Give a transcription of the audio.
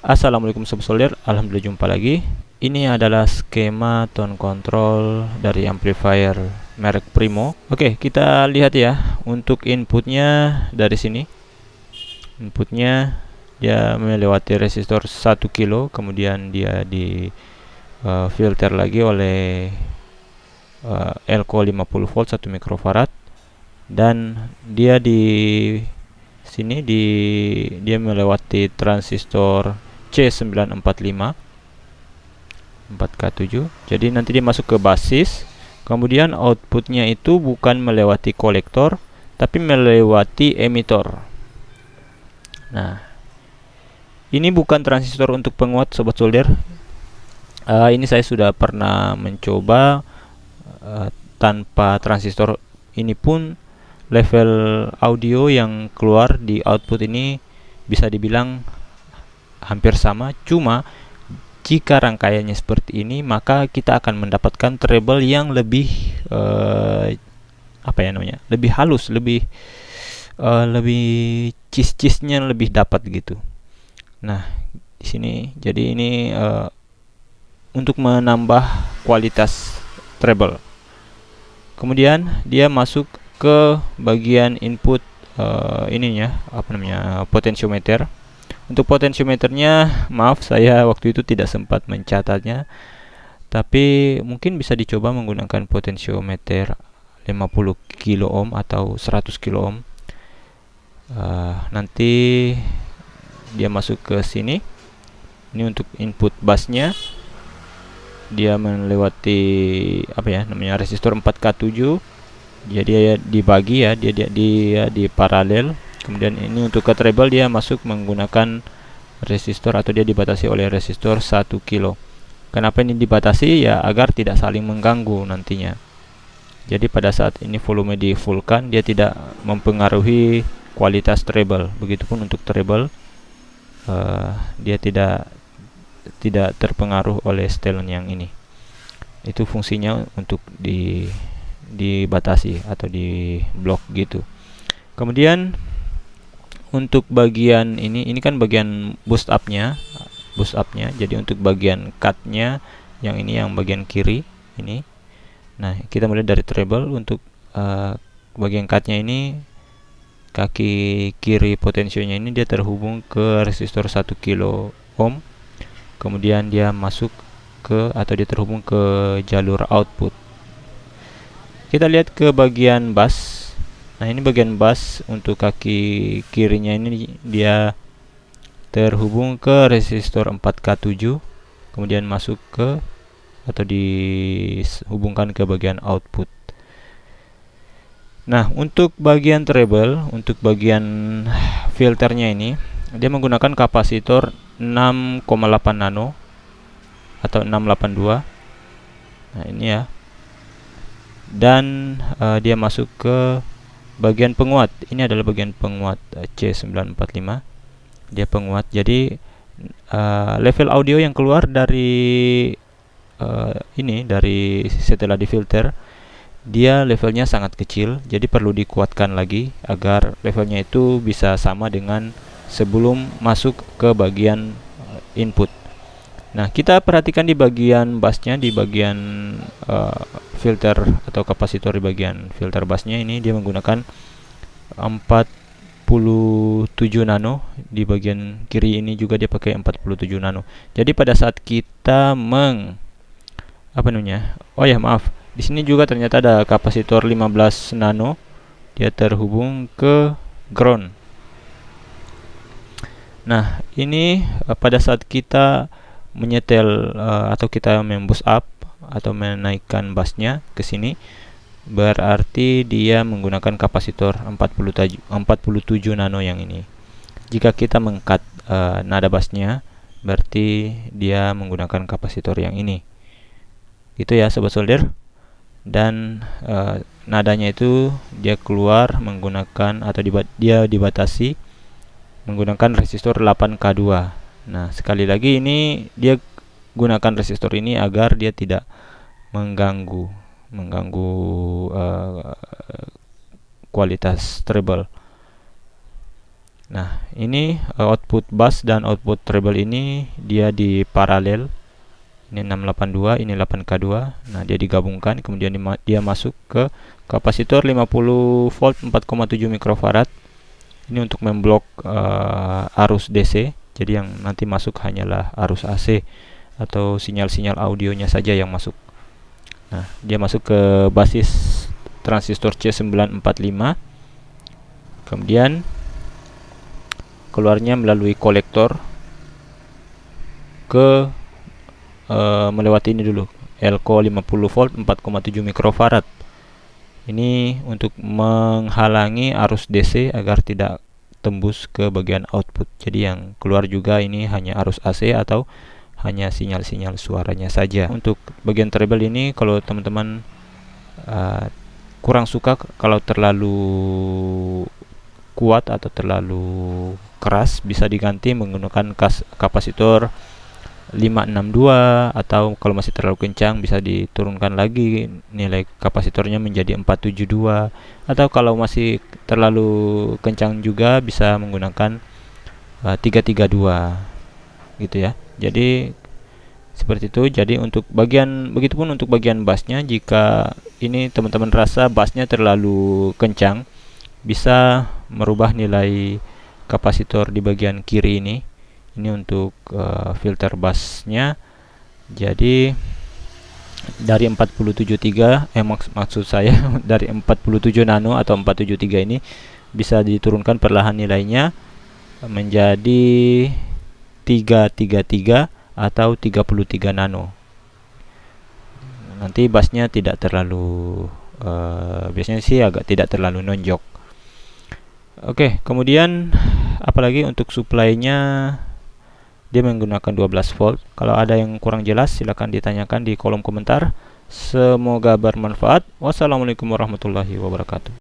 Assalamualaikum Sobat Solder, alhamdulillah jumpa lagi. Ini adalah skema tone control dari amplifier merek Primo. Oke, kita lihat ya. Untuk inputnya dari sini. Inputnya dia melewati resistor 1 kilo, kemudian dia di filter lagi oleh elko 50 volt 1 mikrofarad, dan dia di sini dia melewati transistor C945 4K7. Jadi nanti dia masuk ke basis, kemudian outputnya itu bukan melewati kolektor tapi melewati emitor. Nah, ini bukan transistor untuk penguat Sobat Solder. Ini saya sudah pernah mencoba tanpa transistor. Ini pun level audio yang keluar di output ini bisa dibilang hampir sama, cuma jika rangkaiannya seperti ini maka kita akan mendapatkan treble yang lebih lebih halus, lebih cheese-nya lebih dapat gitu. Nah, di sini jadi ini untuk menambah kualitas treble. Kemudian dia masuk ke bagian input potentiometer. Untuk potentiometernya, maaf saya waktu itu tidak sempat mencatatnya, tapi mungkin bisa dicoba menggunakan potentiometer 50 kilo ohm atau 100 kilo ohm. Nanti dia masuk ke sini. Ini untuk input busnya. Dia melewati resistor 4K7. Jadi dia dibagi ya, dia di paralel. Kemudian ini untuk ke treble dia masuk menggunakan resistor, atau dia dibatasi oleh resistor 1 kilo. Kenapa ini dibatasi? Ya agar tidak saling mengganggu nantinya. Jadi pada saat ini volume di fullkan, dia tidak mempengaruhi kualitas treble. Begitupun untuk treble, dia tidak terpengaruh oleh setelan yang ini. Itu fungsinya untuk dibatasi atau di blok gitu. Kemudian untuk bagian ini kan bagian boost upnya. Jadi untuk bagian cutnya yang ini, yang bagian kiri ini. Nah, kita mulai dari treble. Untuk bagian cutnya ini, kaki kiri potensionya ini dia terhubung ke resistor 1 kilo ohm. Kemudian dia masuk atau dia terhubung ke jalur output. Kita lihat ke bagian bass. Nah, ini bagian bass. Untuk kaki kirinya ini dia terhubung ke resistor 4K7, kemudian masuk ke atau dihubungkan ke bagian output. Nah, untuk bagian treble, untuk bagian filternya ini dia menggunakan kapasitor 6,8 nano atau 682. Nah, ini ya. Dan dia masuk ke bagian penguat. Ini adalah bagian penguat C945. Dia penguat. Jadi level audio yang keluar dari dari setelah difilter, dia levelnya sangat kecil. Jadi perlu dikuatkan lagi agar levelnya itu bisa sama dengan sebelum masuk ke bagian input. Nah, kita perhatikan di bagian bassnya, di bagian filter atau kapasitor di bagian filter bassnya ini dia menggunakan 47 nano. Di bagian kiri ini juga dia pakai 47 nano. Jadi pada saat kita di sini juga ternyata ada kapasitor 15 nano. Dia terhubung ke ground. Nah, ini pada saat kita menyetel atau kita memboost up atau menaikkan bassnya ke sini, berarti dia menggunakan kapasitor 47 nano yang ini. Jika kita mengkat nada bassnya, berarti dia menggunakan kapasitor yang ini. Gitu ya Sobat Solder. Dan nadanya itu dia keluar menggunakan atau dia dibatasi menggunakan resistor 8K2. Nah, sekali lagi ini dia gunakan resistor ini agar dia tidak mengganggu kualitas treble. Nah, ini output bass dan output treble ini dia di paralel. Ini 682, ini 8K2. Nah, dia digabungkan, kemudian dia masuk ke kapasitor 50 volt 4,7 mikrofarad. Ini untuk memblok arus DC. Jadi yang nanti masuk hanyalah arus AC atau sinyal-sinyal audionya saja yang masuk. Nah, dia masuk ke basis transistor C945. Kemudian keluarnya melalui kolektor ke melewati ini dulu, elko 50 volt 4,7 mikrofarad. Ini untuk menghalangi arus DC agar tidak tembus ke bagian output. Jadi yang keluar juga ini hanya arus AC atau hanya sinyal-sinyal suaranya saja. Untuk bagian treble ini kalau teman-teman kurang suka kalau terlalu kuat atau terlalu keras, bisa diganti menggunakan kapasitor 562, atau kalau masih terlalu kencang bisa diturunkan lagi nilai kapasitornya menjadi 472, atau kalau masih terlalu kencang juga bisa menggunakan 332 gitu ya. Jadi seperti itu. Jadi untuk begitupun untuk bagian bassnya, jika ini teman-teman rasa bassnya terlalu kencang, bisa merubah nilai kapasitor di bagian kiri ini. Ini untuk filter bassnya. Jadi dari 473 maksud saya dari 47 nano atau 473 ini bisa diturunkan perlahan nilainya menjadi 333 atau 33 nano. Nanti bassnya tidak terlalu biasanya sih agak tidak terlalu nonjok. Oke, kemudian apalagi untuk supply-nya, dia menggunakan 12 volt. Kalau ada yang kurang jelas silakan ditanyakan di kolom komentar. Semoga bermanfaat. Wassalamualaikum warahmatullahi wabarakatuh.